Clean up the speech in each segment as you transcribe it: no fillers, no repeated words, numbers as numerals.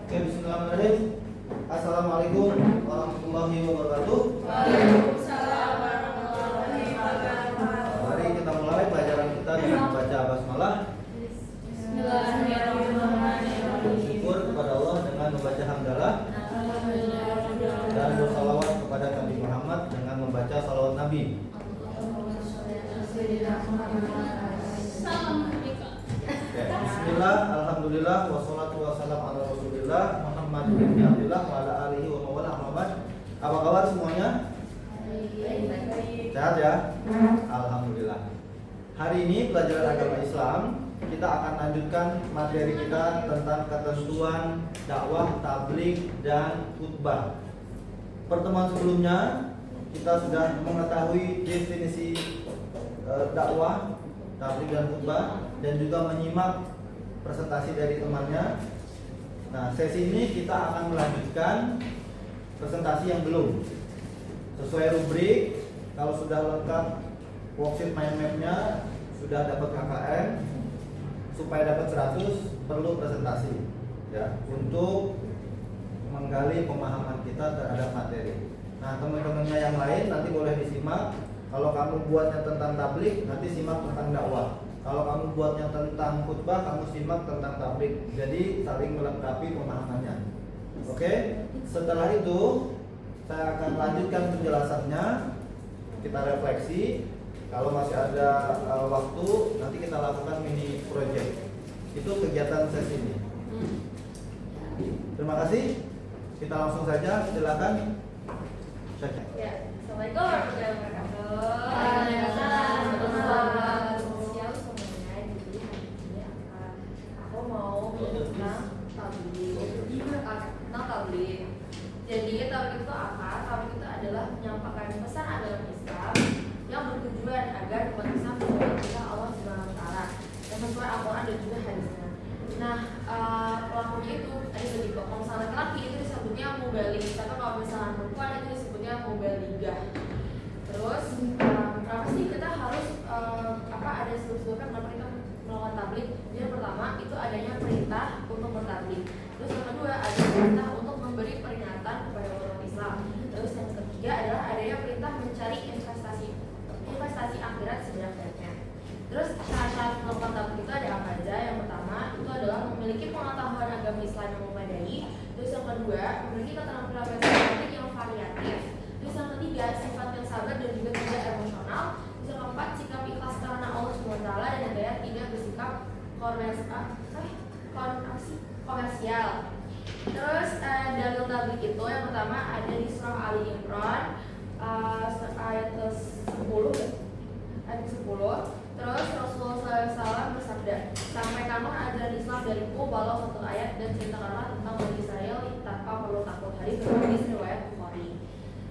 Oke, bismillahirrahmanirrahim. Assalamualaikum warahmatullahi wabarakatuh. Waalaikumsalam warahmatullahi wabarakatuh. Mari kita mulai pelajaran kita dengan membaca basmalah. Bismillahirrahmanirrahim. Bersyukur kepada Allah dengan membaca hamdalah dan bersalawat kepada Nabi Muhammad dengan membaca salawat Nabi. Oke, bismillah, alhamdulillah, wassalatu wassalamu ala rasulillah Muhammad bin Abdullah wa ala alihi wa mawala Muhammad. Apa kabar semuanya? Sehat ya? Alhamdulillah. Hari ini pelajaran agama Islam kita akan lanjutkan materi kita tentang ketentuan dakwah, tabligh, dan khutbah. Pertemuan sebelumnya kita sudah mengetahui definisi dakwah, tabligh, dan khutbah, dan juga menyimak presentasi dari temannya. Nah, sesi ini kita akan melanjutkan presentasi yang belum sesuai rubrik. Kalau sudah lengkap worksheet mind map-nya, sudah dapat KKM, supaya dapat 100 perlu presentasi ya, untuk menggali pemahaman kita terhadap materi. Nah, teman-temannya yang lain nanti boleh disimak. Kalau kamu buatnya tentang tabligh, nanti simak tentang dakwah. Kalau kamu buatnya tentang khutbah, kamu simak tentang tabligh. Jadi saling melengkapi pemahamannya. Oke? Setelah itu saya akan lanjutkan penjelasannya. Kita refleksi. Kalau masih ada waktu, nanti kita lakukan mini project. Itu kegiatan sesi ini. Terima kasih. Kita langsung saja, silakan. Ya, Assalamualaikum warahmatullahi wabarakatuh. Waalaikumsalam. Siang semuanya. Jadi hari ini aku mau tentang tabligh. Jadi tabligh itu apa? Tabligh itu adalah menyampaikan pesan agama Islam yang bertujuan agar umat Islam mengenal Allah Subhanahu wa taala dan sesuai Al-Qur'an dan juga hadisnya. Nah, pelakunya itu ada begitu. Kalau misalnya laki-laki itu disebutnya mubaligh, tapi kalau misalnya perempuan itu disebutnya mubaligah. Terus kenapa sih kita harus ada sebab-sebabnya kenapa kita melakukan tabligh? Yang pertama itu adanya perintah untuk bertabligh. Terus yang kedua ada perintah untuk memberi peringatan kepada orang Islam. Terus yang ketiga adalah adanya perintah mencari investasi akhirat sebanyak-banyaknya. Terus syarat-syarat melakukan tabligh itu ada apa aja? Yang pertama itu adalah memiliki pengetahuan agama Islam yang memadai. Terus yang kedua memiliki keterampilan tabligh yang variatif. Terus yang ketiga sifat yang sabar dan juga tidak emosional. Terus yang keempat sikap ikhlas karena Allah SWT dan yang ketiga tidak bersikap komersial. Terus dalil tabligh itu yang pertama ada di surah Ali Imran ayat ke-10 ayat ke-10. Terus Rasulullah SAW bersabda, sampaikanlah ajaran Islam dariku walau satu ayat dan ceritakanlah tentang Bani Israel tanpa perlu takut. Hadis riwayat Bukhari.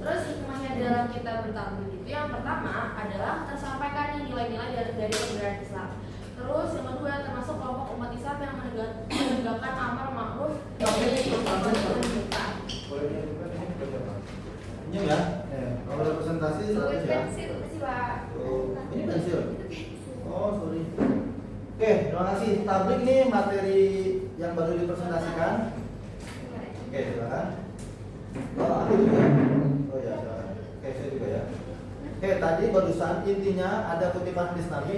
Terus hikmahnya dalam kita bertabligh itu yang pertama adalah tersampaikannya nilai-nilai dari ajaran Islam. Terus yang kedua termasuk kelompok umat Islam yang menegakkan amar ma'ruf dan nahi munkar. Ini ya, kalau ada presentasi seratus ya. Pensil sih Pak. Oh, ini pensil. Oh, sorry. Oke, terima kasih. Tabligh ini materi yang baru dipresentasikan. Oke, silakan. Oh, aku juga. Oh ya, silakan. Oke, saya juga ya. Oke, tadi barusan intinya ada kutipan hadis Nabi.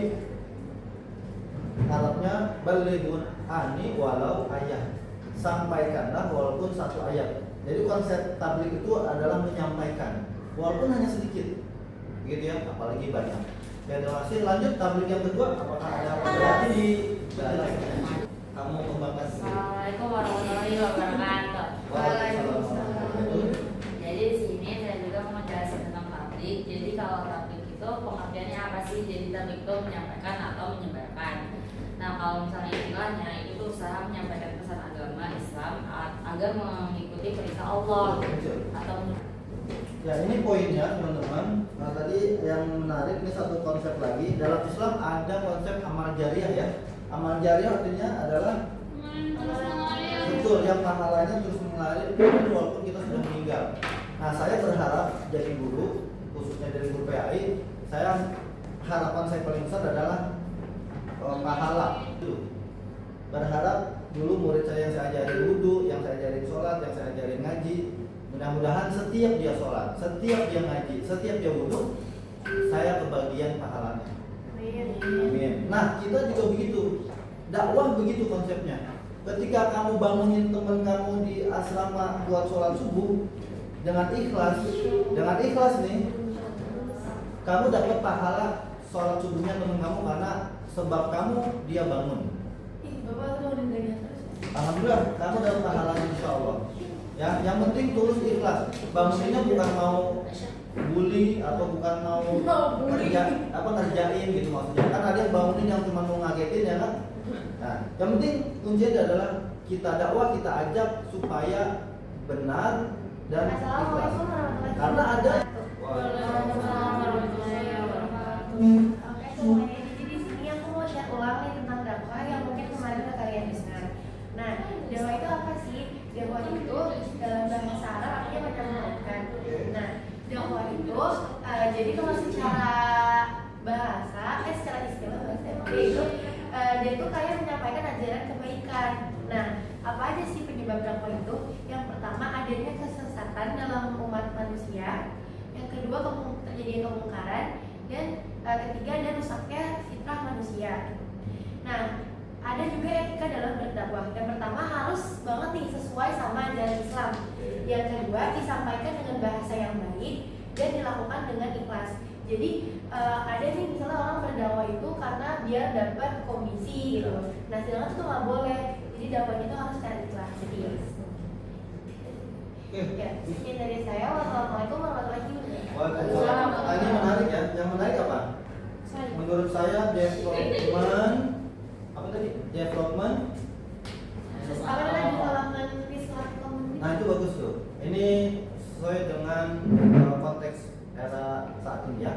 Arabnya balighun ani walau ayat. Sampaikanlah walaupun satu ayat. Jadi konsep tabligh itu adalah menyampaikan walaupun hanya sedikit. Gitu ya, apalagi banyak. Ya, terima kasih. Lanjut tabligh yang kedua, apakah ada apa berarti di kamu kembangkan sendiri? Assalamualaikum warahmatullahi wabarakatuh. Waalaikumsalam. Jadi di sini saya juga mau jelasin tentang tabligh. Jadi kalau tabligh itu pengertiannya apa sih? Jadi tabligh itu menyampaikan atau menyebarkan. Nah, kalau misalnya istilahnya itu tuh usaha menyampaikan pesan agama Islam agar mengikuti perintah Allah atau Ya, ini poinnya teman-teman. Nah, tadi yang menarik ini satu konsep lagi. Dalam Islam ada konsep amal jariah ya. Amal jariah artinya adalah betul yang pahalanya terus mengalir walaupun kita sudah meninggal. Nah, saya berharap jadi guru, khususnya dari guru PAI, harapan saya paling besar adalah pahala. Berharap dulu murid saya yang saya ajari wudu, yang saya ajari mudah-mudahan setiap dia sholat, setiap dia ngaji, setiap dia wudhu, saya kebagian pahalanya. Amin. Nah, kita juga begitu. Dakwah begitu konsepnya. Ketika kamu bangunin teman kamu di asrama buat sholat subuh dengan ikhlas nih, kamu dapat pahala sholat subuhnya teman kamu karena sebab kamu dia bangun. Alhamdulillah, kamu dapat pahalanya insya Allah. Ya, yang penting tulus ikhlas. Banguninnya bukan mau bully atau bukan mau ngerjain gitu maksudnya. Kan ada yang bangunin yang cuma mau ngagetin ya kan. Nah, yang penting kuncinya adalah kita dakwah, kita ajak supaya benar dan ikhlas. Karena ada Oke semuanya, jadi di sini aku mau share ulang nih tentang dakwah yang mungkin kemarin udah kalian dengar. Nah, dakwah itu apa sih? Dakwah itu dalam bahasa Arab artinya menyelamatkan. Nah, dakwah itu jadi kalau secara bahasa, secara istilah bahasa dia itu kayak menyampaikan ajaran kebaikan. Nah, apa aja sih penyebab dakwah itu? Yang pertama adanya kesesatan dalam umat manusia. Yang kedua terjadinya kemungkaran. Dan ketiga ada rusaknya fitrah manusia. Nah, ada juga etika dalam berdakwah. Yang pertama harus banget nih sesuai sama ajaran Islam. Yang kedua disampaikan dengan bahasa yang baik dan dilakukan dengan ikhlas. Jadi ada nih misalnya orang berdakwah itu karena dia dapat komisi gitu. Nah, sedangkan itu nggak boleh. Jadi dakwahnya itu harus secara ikhlas. Jadi ya, sekian dari saya. Wassalamualaikum warahmatullahi wabarakatuh. Waalaikumsalam. Ini menarik ya. Yang menarik apa? Menurut saya development apa tadi? Development. Nah, itu bagus tuh. Ini sesuai dengan konteks era saat ini ya.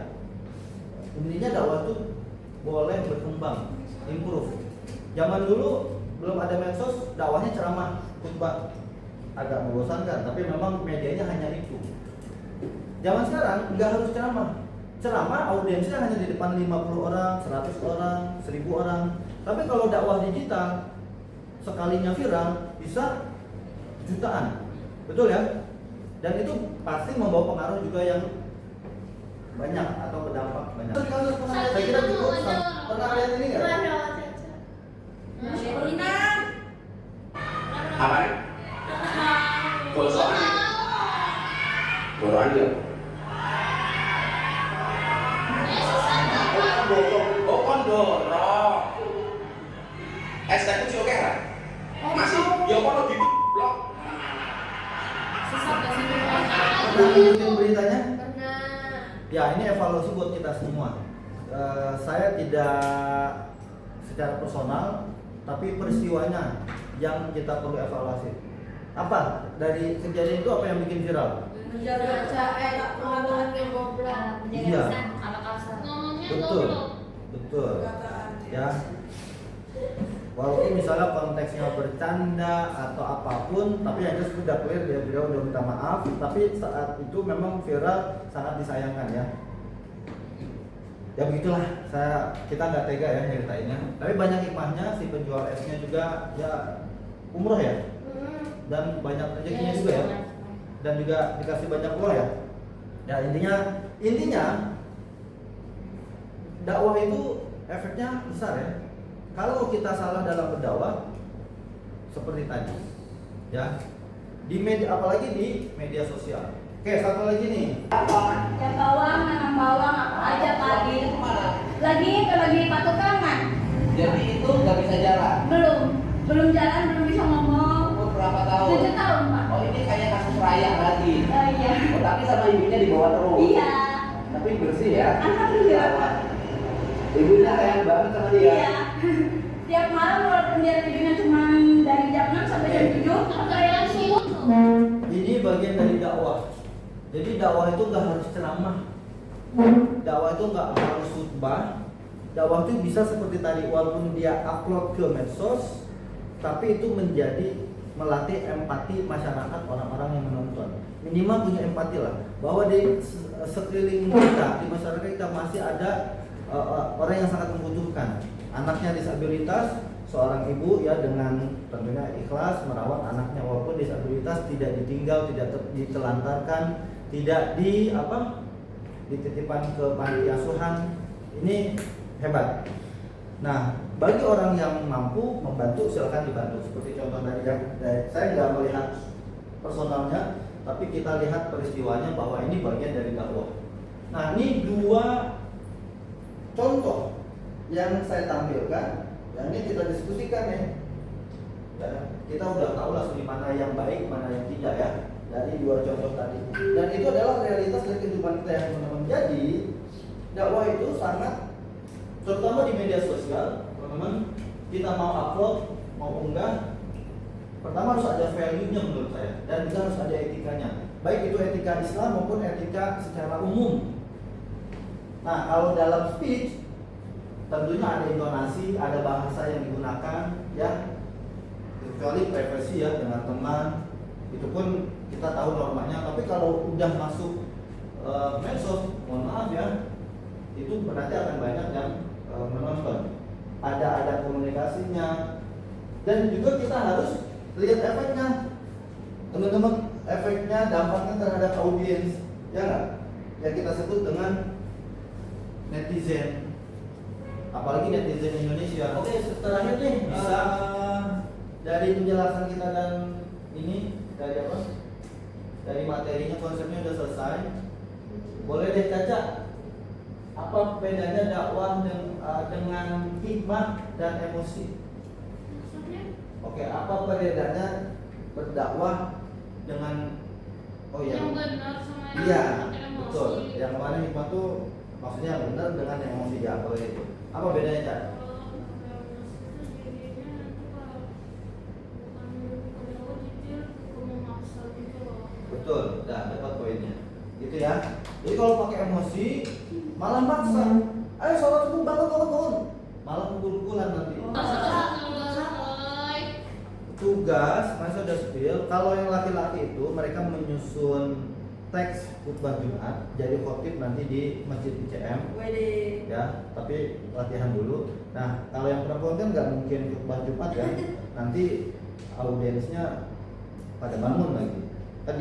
Intinya dakwah itu boleh berkembang, improve. Zaman dulu belum ada medsos, dakwahnya ceramah, khutbah. Agak membosankan, tapi memang medianya hanya itu. Zaman sekarang nggak harus ceramah audiensnya hanya di depan 50 orang, 100 orang, 1000 orang. Tapi kalau dakwah digital sekalinya viral bisa jutaan, betul ya? Dan itu pasti membawa pengaruh juga yang banyak atau berdampak banyak. Saya kira cukup. Pernah lihat ini nggak? Apa? Gosok aja. Oh, kon dorong. Eksekusi oke kan? Masih, ya kon lebih blok. Pernah ngikutin beritanya? Ya, ini evaluasi buat kita semua. Saya tidak secara personal, tapi peristiwanya yang kita perlu evaluasi. Apa dari kejadian itu apa yang bikin viral? Pengetahuan yang goblok. Iya. Betul. Ya. Walaupun misalnya konteksnya bercanda atau apapun, tapi yang jelas sudah clear dia beliau udah minta maaf. Tapi saat itu memang viral, sangat disayangkan ya. Ya begitulah, kita nggak tega ya nyeritainnya. Tapi banyak hikmahnya, si penjual esnya juga ya umroh ya. Dan banyak rezekinya juga ya, dan juga dikasih banyak uang ya. Ya intinya dakwah itu efeknya besar ya. Kalau kita salah dalam berdakwah seperti tadi, ya di media, apalagi di media sosial. Oke, satu lagi nih. Ya bawang, nanam bawang apa aja tadi. Lagi patukangan. Jadi itu nggak bisa jalan. Belum jalan, belum bisa ngomong. Berapa tahun? 7 tahun, Pak. Oh, ini kayak kasus Raya lagi. Iya. Oh, tapi sama ibunya dibawa terus. Iya. Tapi bersih ya. Alhamdulillah, Pak. Ibunya sayang banget sama dia. Iya. Tiap malam walaupun dia tidurnya cuma dari jam 6 sampai jam 7, kayak sih. Ini bagian dari dakwah. Jadi dakwah itu nggak harus ceramah. Dakwah itu nggak harus khutbah. Dakwah itu bisa seperti tadi, walaupun dia upload ke medsos, tapi itu menjadi melatih empati masyarakat, orang-orang yang menonton. Minimal punya empati lah, bahwa di sekeliling kita, di masyarakat kita masih ada orang yang sangat membutuhkan. Anaknya disabilitas, seorang ibu ya dengan tentunya ikhlas merawat anaknya walaupun disabilitas, tidak ditinggal, tidak ditelantarkan, tidak dititipkan ke panti asuhan. Ini hebat. Nah, bagi orang yang mampu membantu silakan dibantu. Seperti contoh dari saya nggak melihat personalnya, tapi kita lihat peristiwanya bahwa ini bagian dari dakwah. Nah, ini 2 contoh yang saya tampilkan, dan ini kita diskusikan ya. Dan kita udah tahu lah mana yang baik, mana yang tidak ya, dari 2 contoh tadi. Dan itu adalah realitas dari kehidupan kita ya teman-teman. Jadi dakwah itu sangat, terutama di media sosial, teman-teman, kita mau upload, mau unggah, pertama harus ada value-nya menurut saya, dan juga harus ada etikanya, baik itu etika Islam maupun etika secara umum. Nah, kalau dalam speech tentunya ada intonasi, ada bahasa yang digunakan ya, kecuali privasi ya dengan teman, itu pun kita tahu normanya. Tapi kalau udah masuk medsos, mohon maaf ya, itu berarti akan banyak yang menonton. Ada komunikasinya, dan juga kita harus lihat efeknya, teman-teman, efeknya, dampaknya terhadap audiens, ya nggak? Yang kita sebut dengan netizen, apalagi netizen Indonesia. Oke, terakhir nih, bisa dari penjelasan kita dan ini dari apa? Dari materinya, konsepnya udah selesai. Boleh deh Caca, apa bedanya dakwah dengan hikmah dan emosi? Oke, apa perbedaannya berdakwah dengan yang benar sama yang iya, pakai emosi. betul. Yang kemarin hikmah tuh maksudnya yang benar dengan yang emosi ya, kalau itu. Apa bedanya, Cak? Kalau pakai emosi itu jadinya nanti kalau bukan dakwah jadi memaksa gitu loh. Betul, udah dapat poinnya. Gitu ya. Jadi kalau pakai emosi malah maksa. Ayo sholat subuh, bangun. Malah pukul-pukulan nanti. Tugas, masa udah spill. Kalau yang laki-laki itu mereka menyusun teks khutbah Jumat, jadi khotib nanti di Masjid ICM. Ya, tapi latihan dulu. Nah, kalau yang perempuan kan nggak mungkin khutbah Jumat ya. Nanti audiensnya pada bangun lagi. Kan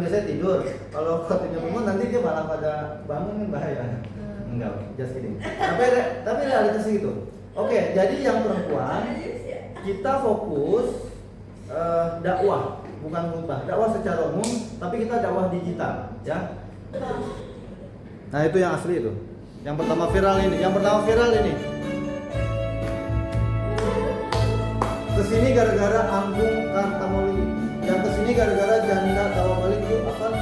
biasanya tidur. Kalau khotibnya bangun nanti dia malah pada bangun, kan bahaya. Enggak, just kidding. Tapi realitasnya gitu. Oke, jadi yang perempuan kita fokus dakwah, bukan khutbah. Dakwah secara umum, tapi kita dakwah digital, ya. Nah, itu yang asli itu. Yang pertama viral ini. Kesini gara-gara Ambung Kartamoli. Yang kesini gara-gara Janda Tawabalik itu apa? Pasangan.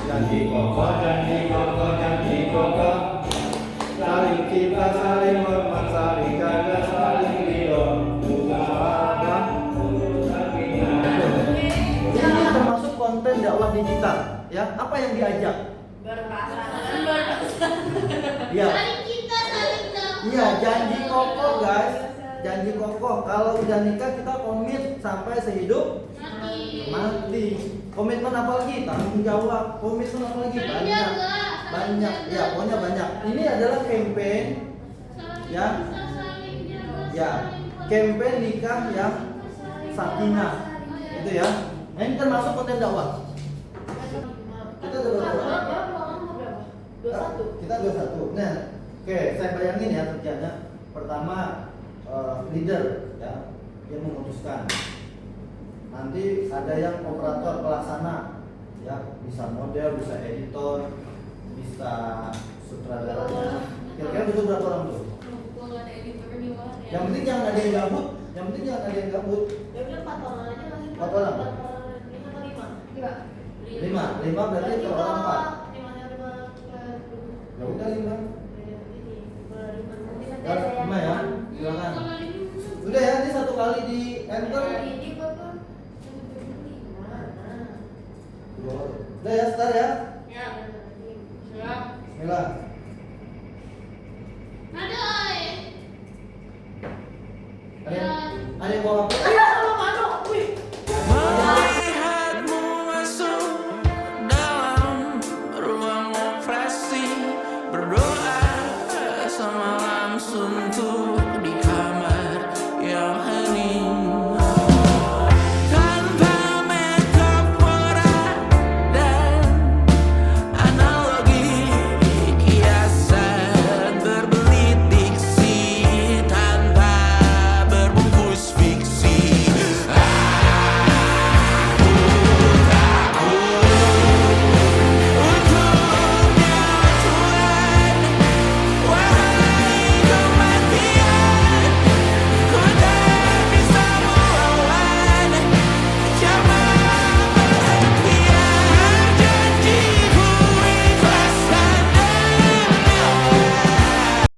Janji koko. Saling cinta, saling hormat, saling jaga, saling ridho. Ini termasuk konten dakwah digital, ya. Apa yang diajak? Iya. Iya, janji kokoh guys. Janji kokoh. Kalau udah nikah kita komit sampai sehidup mati. Komitmen apa lagi? Tanggung jawab. Komitmen apa lagi? Banyak. Ya, pokoknya banyak. Ini adalah campaign ya. Ya, campaign nikah yang sakinah. Itu ya. Nah, ini termasuk konten dakwah. Kita udah berapa? 21. Kita 21. Nah, oke, saya bayangin ya kerjanya. Pertama leader ya, dia memutuskan. Nanti ada yang operator pelaksana, ya, bisa model, bisa editor, bisa sutradaranya. Kira-kira butuh berapa orang tuh? Yang penting jangan ada yang gabut. Ya udah 4 orang aja masih 4 orang? 5 atau 5? 5 berarti per orang 4. 5 Ya udah 5. Ya, 5 ya, silakan. Udah ya, ini satu kali di enter. Udah ya, start ya. Bismillah. Ada yang bawa